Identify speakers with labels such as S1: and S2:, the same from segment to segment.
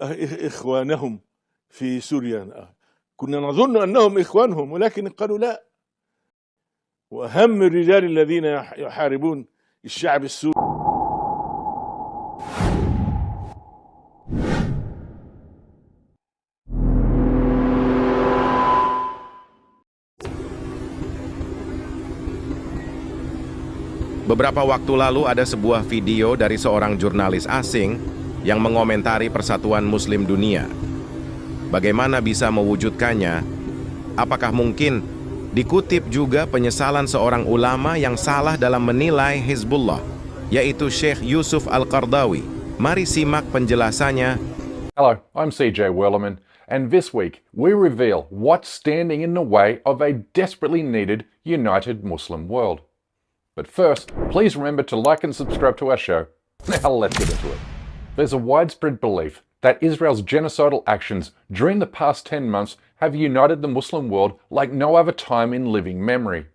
S1: إخوانهم في سوريا. كنا نظن أنهم إخوانهم، ولكن قالوا لا. وأهم الرجال الذين يحاربون الشعب السوري.
S2: Beberapa waktu lalu ada sebuah video dari seorang jurnalis asing yang mengomentari persatuan Muslim dunia. Bagaimana bisa mewujudkannya? Apakah mungkin dikutip juga penyesalan seorang ulama yang salah dalam menilai Hizbullah, yaitu Syaikh Yusuf Qardawi. Mari simak penjelasannya.
S3: Hello, I'm CJ Wellerman, and this week we reveal what's standing in the way of a desperately needed united Muslim world. But first, please remember to like and subscribe to our show. Now let's get into it. There's a widespread belief that Israel's genocidal actions during the past 10 months have united the Muslim world like no other time in living memory.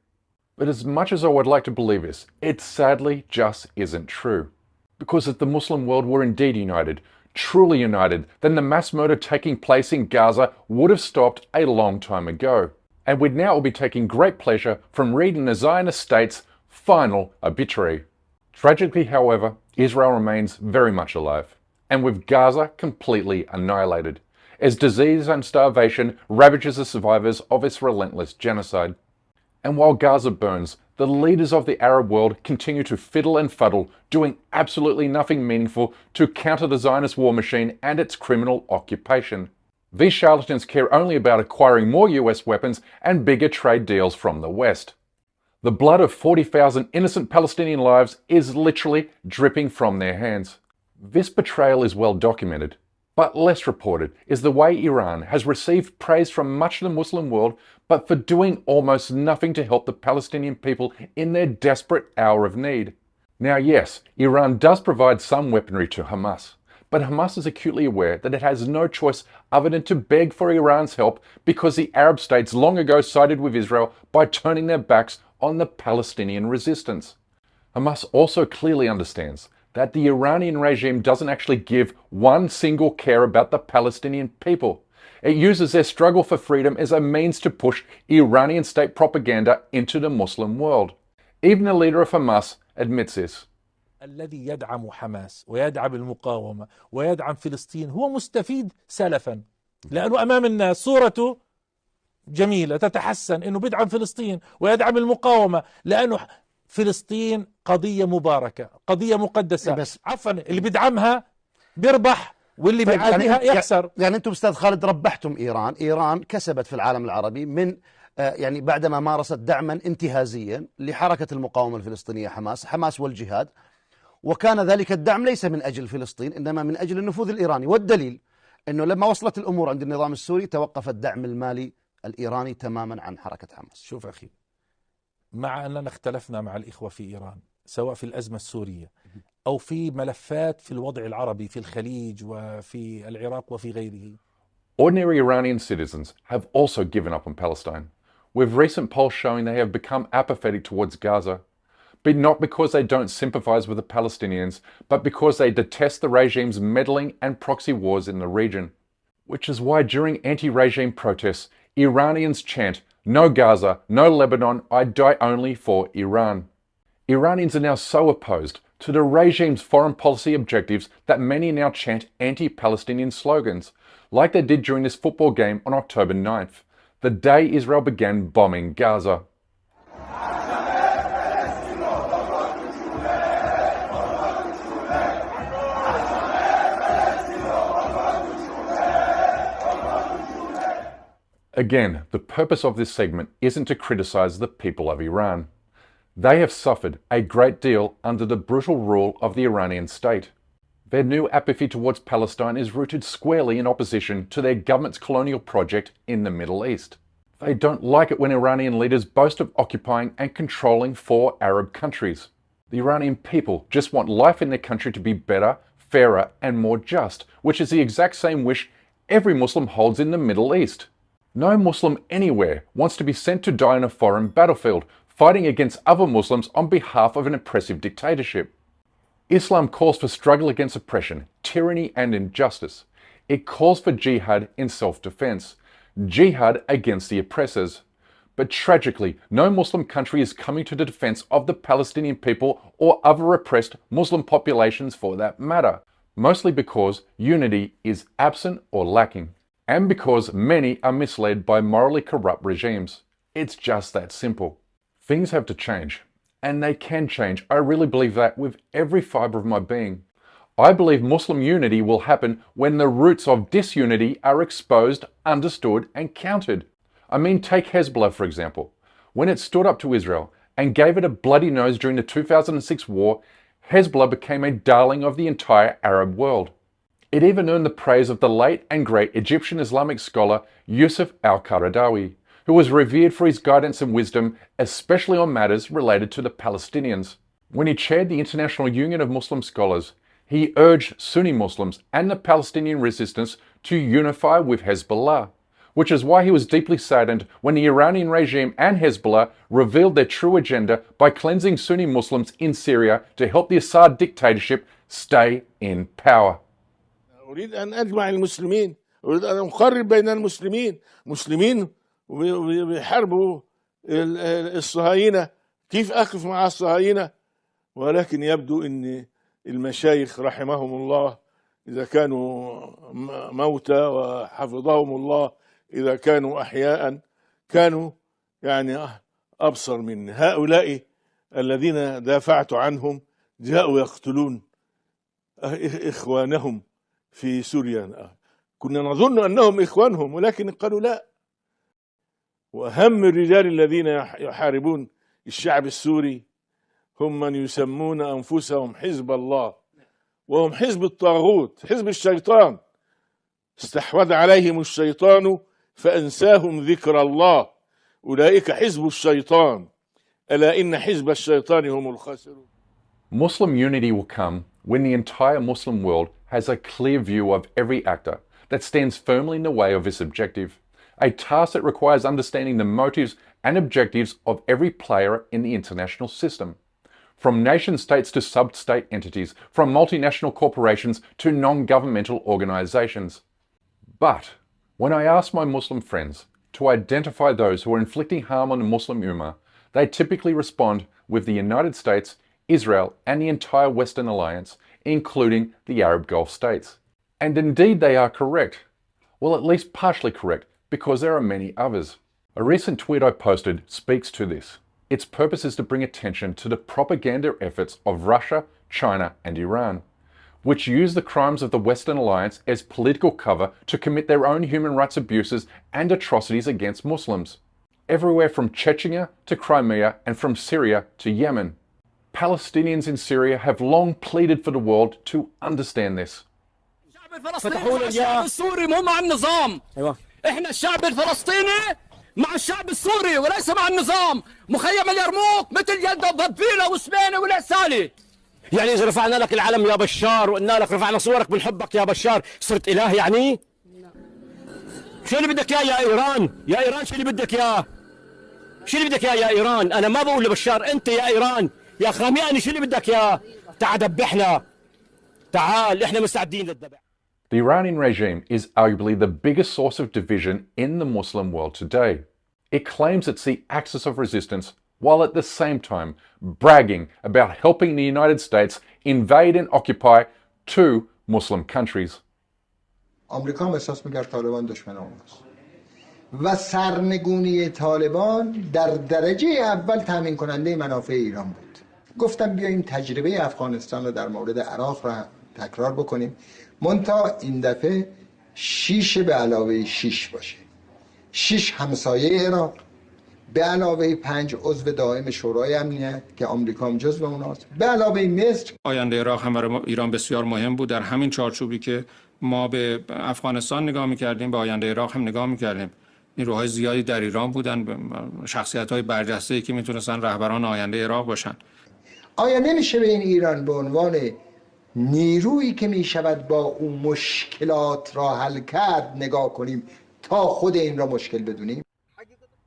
S3: But as much as I would like to believe this, it sadly just isn't true. Because if the Muslim world were indeed united, truly united, then the mass murder taking place in Gaza would have stopped a long time ago. And we'd now all be taking great pleasure from reading the Zionist state's final obituary. Tragically, however, Israel remains very much alive, and with Gaza completely annihilated, as disease and starvation ravages the survivors of its relentless genocide. And while Gaza burns, the leaders of the Arab world continue to fiddle and fuddle, doing absolutely nothing meaningful to counter the Zionist war machine and its criminal occupation. These charlatans care only about acquiring more US weapons and bigger trade deals from the West. The blood of 40,000 innocent Palestinian lives is literally dripping from their hands. This betrayal is well documented, but less reported is the way Iran has received praise from much of the Muslim world, but for doing almost nothing to help the Palestinian people in their desperate hour of need. Now yes, Iran does provide some weaponry to Hamas, but Hamas is acutely aware that it has no choice other than to beg for Iran's help because the Arab states long ago sided with Israel by turning their backs on the Palestinian resistance. Hamas also clearly understands that the Iranian regime doesn't actually give one single care about the Palestinian people. It uses their struggle for freedom as a means to push Iranian state propaganda into the Muslim world. Even the leader of Hamas admits this.
S4: الذي يدعم حماس ويدعم المقاومة ويدعم فلسطين هو مستفيد سلفا، لأنه أمام الناس صورته جميلة تتحسن إنه بيدعم فلسطين ويدعم المقاومة، لأنه فلسطين قضية مباركة، قضية مقدسة. بس عفوا اللي بيدعمها بيربح واللي بيعاديها يخسر.
S5: يعني أنتم أستاذ خالد ربحتم إيران كسبت في العالم العربي من يعني بعدما مارست دعما انتهازيا لحركة المقاومة الفلسطينية حماس والجهاد، وكان ذلك الدعم ليس من أجل فلسطين إنما من أجل النفوذ الإيراني. والدليل أنه لما وصلت الأمور عند النظام السوري توقف الدعم المالي الإيراني تماما عن حركة حماس.
S4: شوف أخي، مع أننا اختلفنا مع الإخوة في إيران سواء في الأزمة السورية أو في ملفات في الوضع العربي في الخليج وفي العراق وفي غيره.
S3: Ordinary Iranian citizens have also given up on Palestine, with recent polls showing they have become apathetic towards Gaza, but not because they don't sympathize with the Palestinians, but because they detest the regime's meddling and proxy wars in the region. Which is why during anti-regime protests, Iranians chant, "No Gaza, no Lebanon, I die only for Iran." Iranians are now so opposed to the regime's foreign policy objectives that many now chant anti-Palestinian slogans, like they did during this football game on October 9th, the day Israel began bombing Gaza. Again, the purpose of this segment isn't to criticize the people of Iran. They have suffered a great deal under the brutal rule of the Iranian state. Their new apathy towards Palestine is rooted squarely in opposition to their government's colonial project in the Middle East. They don't like it when Iranian leaders boast of occupying and controlling 4 Arab countries. The Iranian people just want life in their country to be better, fairer, and more just, which is the exact same wish every Muslim holds in the Middle East. No Muslim anywhere wants to be sent to die on a foreign battlefield, fighting against other Muslims on behalf of an oppressive dictatorship. Islam calls for struggle against oppression, tyranny, and injustice. It calls for jihad in self-defense, jihad against the oppressors. But tragically, no Muslim country is coming to the defense of the Palestinian people or other oppressed Muslim populations for that matter, mostly because unity is absent or lacking, and because many are misled by morally corrupt regimes. It's just that simple. Things have to change, and they can change. I really believe that with every fibre of my being. I believe Muslim unity will happen when the roots of disunity are exposed, understood, and countered. I mean, take Hezbollah, for example. When it stood up to Israel and gave it a bloody nose during the 2006 war, Hezbollah became a darling of the entire Arab world. It even earned the praise of the late and great Egyptian Islamic scholar Yusuf al-Qardawi, who was revered for his guidance and wisdom, especially on matters related to the Palestinians. When he chaired the International Union of Muslim Scholars, he urged Sunni Muslims and the Palestinian resistance to unify with Hezbollah, which is why he was deeply saddened when the Iranian regime and Hezbollah revealed their true agenda by cleansing Sunni Muslims in Syria to help the Assad dictatorship stay in power.
S1: أريد أن أجمع المسلمين، أريد أن أقرب بين المسلمين، مسلمين ويحاربوا الصهاينة، كيف أقف مع الصهاينة؟ ولكن يبدو أن المشايخ رحمهم الله إذا كانوا موتى وحفظهم الله إذا كانوا أحياء كانوا يعني أبصر من هؤلاء الذين دافعت عنهم جاءوا يقتلون إخوانهم في سوريا. كنا نظن أنهم إخوانهم ولكن قالوا لا. وأهم الرجال الذين يحاربون الشعب السوري هم من يسمون أنفسهم حزب الله، وهم حزب الطاغوت، حزب الشيطان. استحوذ عليهم الشيطان فأنساهم ذكر الله، أولئك حزب الشيطان، ألا إن حزب الشيطان هم الخاسرون.
S3: Muslim unity will come when the entire Muslim world has a clear view of every actor that stands firmly in the way of this objective, a task that requires understanding the motives and objectives of every player in the international system. From nation states to sub-state entities, from multinational corporations to non-governmental organizations. But when I ask my Muslim friends to identify those who are inflicting harm on the Muslim Ummah, they typically respond with the United States, Israel, and the entire Western Alliance, including the Arab Gulf states. And indeed they are correct. Well, at least partially correct, because there are many others. A recent tweet I posted speaks to this. Its purpose is to bring attention to the propaganda efforts of Russia, China, and Iran, which use the crimes of the Western Alliance as political cover to commit their own human rights abuses and atrocities against Muslims, everywhere from Chechnya to Crimea and from Syria to Yemen. Palestinians in Syria have long pleaded for the world to understand this.
S6: الشعب السوري مو مع النظام. احنا الشعب الفلسطيني مع الشعب السوري وليس مع النظام. مخيم اليرموك مثل يلدا وبابيلا وسمينه والعسالي. يعني اذا رفعنا لك العلم يا بشار وقلنا لك رفعنا صورك بنحبك يا بشار صرت اله يعني؟ شو اللي بدك اياه يا ايران؟ يا ايران شو اللي بدك اياه؟ شو اللي بدك اياه يا ايران؟ انا ما بقول لبشار انت يا ايران يا خامئني شو اللي بدك اياه؟ تعال دبحنا. تعال احنا مستعدين للذبح.
S3: The Iranian regime is arguably the biggest source of division in the Muslim world today. It claims it's the axis of resistance, while at the same time bragging about helping the United States invade and occupy 2 Muslim countries.
S7: آمریکا هم احساس می‌کرد طالبان دشمن آمریکاست و سرنگونی طالبان در درجه اول تامین کننده منافع ایران بود. گفتم بیاییم تجربه افغانستان رو در مورد عراق را تکرار بکنیم. منتها این دفعه 6 به علاوه 6 باشه. 6 همسایه عراق به علاوه 5 عضو دائم شورای امنیت که آمریکا هم جزو اوناست، به علاوه مصر.
S8: آینده عراق هم برای ایران بسیار مهم بود. در همین چارچوبی که ما به افغانستان نگاه می‌کردیم به آینده عراق هم نگاه می‌کردیم. نیروهای زیادی در ایران بودن، شخصیت‌های برجسته‌ای که میتونستن رهبران آینده عراق باشن.
S7: آیا نمیشه به این ایران به عنوان نیرویی که میشود با اون مشکلات را حل کرد نگاه کنیم تا خود این را مشکل بدونیم؟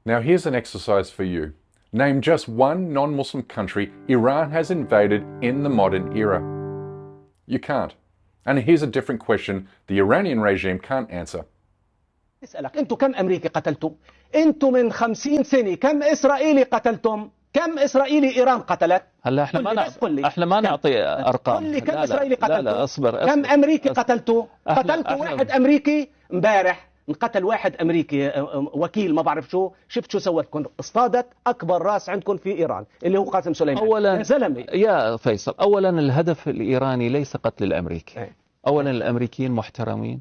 S3: Now here's an exercise for you. Name just one non-Muslim country Iran has invaded in the modern era. You can't. And here's a different question the Iranian regime can't answer.
S9: اسألك أنتم كم أمريكي قتلتم؟ أنتم من 50 سنة كم إسرائيلي قتلتم؟ كم إسرائيلي إيران قتلت؟
S10: هلا احنا ما نعطي ارقام.
S9: قل لي كم إسرائيلي قتلتوا؟
S10: لا اصبر.
S9: كم أمريكي قتلتوا؟ قتلتوا واحد أمريكي امبارح انقتل واحد أمريكي وكيل ما بعرف شو، شفت شو سوتكم؟ اصطادت أكبر راس عندكم في إيران اللي هو قاسم سليمان.
S10: أولا
S9: يا زلمة
S10: يا فيصل، أولا الهدف الإيراني ليس قتل الأمريكي. أولا الأمريكيين محترمين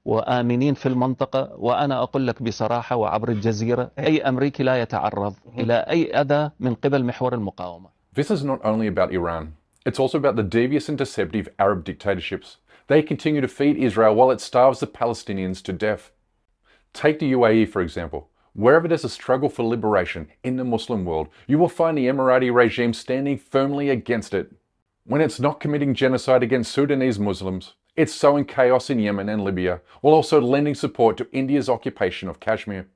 S10: وآمنين في المنطقة، وأنا أقول لك بصراحة وعبر الجزيرة أي أمريكي لا يتعرض إلى أي أذى من قبل محور المقاومة.
S3: This is not only about Iran. It's also about the devious and deceptive Arab dictatorships. They continue to feed Israel while it starves the Palestinians to death. Take the UAE, for example. Wherever there's a struggle for liberation in the Muslim world, you will find the Emirati regime standing firmly against it. When it's not committing genocide against Sudanese Muslims, it's sowing chaos in Yemen and Libya, while also lending support to India's occupation of Kashmir.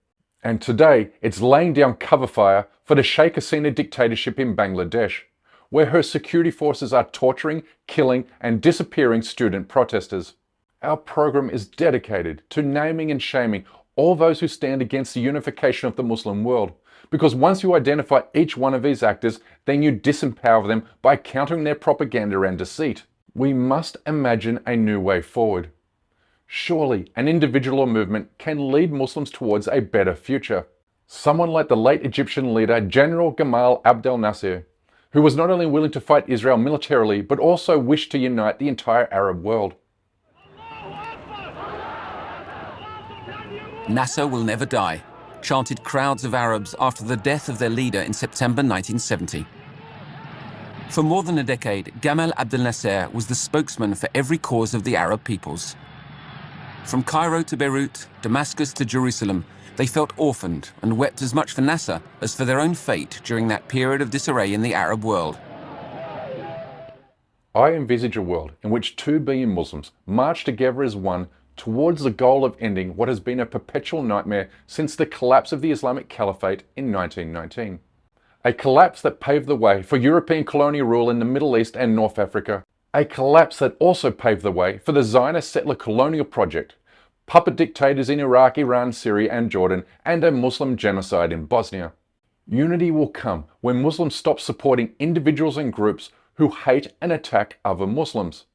S3: And today, it's laying down cover fire for the Sheikh Hasina dictatorship in Bangladesh, where her security forces are torturing, killing, and disappearing student protesters. Our program is dedicated to naming and shaming all those who stand against the unification of the Muslim world, because once you identify each one of these actors, then you disempower them by countering their propaganda and deceit. We must imagine a new way forward. Surely an individual or movement can lead Muslims towards a better future. Someone like the late Egyptian leader General Gamal Abdel Nasser, who was not only willing to fight Israel militarily, but also wished to unite the entire Arab world.
S11: Nasser will never die, chanted crowds of Arabs after the death of their leader in September 1970. For more than a decade, Gamal Abdel Nasser was the spokesman for every cause of the Arab peoples. From Cairo to Beirut, Damascus to Jerusalem, they felt orphaned and wept as much for Nasser as for their own fate during that period of disarray in the Arab world.
S3: I envisage a world in which 2 billion Muslims march together as one towards the goal of ending what has been a perpetual nightmare since the collapse of the Islamic Caliphate in 1919. A collapse that paved the way for European colonial rule in the Middle East and North Africa. A collapse that also paved the way for the Zionist settler colonial project, puppet dictators in Iraq, Iran, Syria and Jordan, and a Muslim genocide in Bosnia. Unity will come when Muslims stop supporting individuals and groups who hate and attack other Muslims.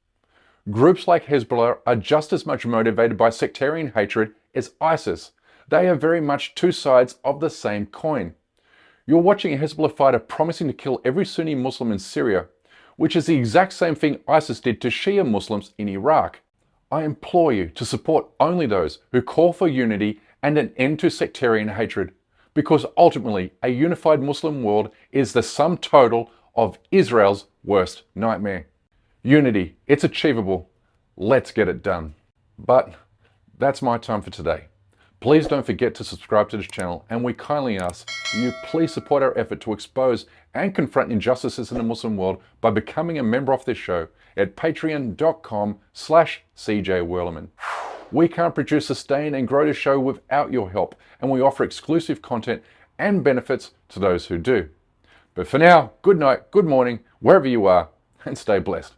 S3: Groups like Hezbollah are just as much motivated by sectarian hatred as ISIS. They are very much two sides of the same coin. You're watching a Hezbollah fighter promising to kill every Sunni Muslim in Syria, which is the exact same thing ISIS did to Shia Muslims in Iraq. I implore you to support only those who call for unity and an end to sectarian hatred, because ultimately a unified Muslim world is the sum total of Israel's worst nightmare. Unity, it's achievable. Let's get it done. But that's my time for today. Please don't forget to subscribe to this channel, and we kindly ask that you please support our effort to expose and confront injustices in the Muslim world by becoming a member of this show at patreon.com/CJWhirleman. We can't produce, sustain and grow the show without your help, and we offer exclusive content and benefits to those who do. But for now, good night, good morning, wherever you are, and stay blessed.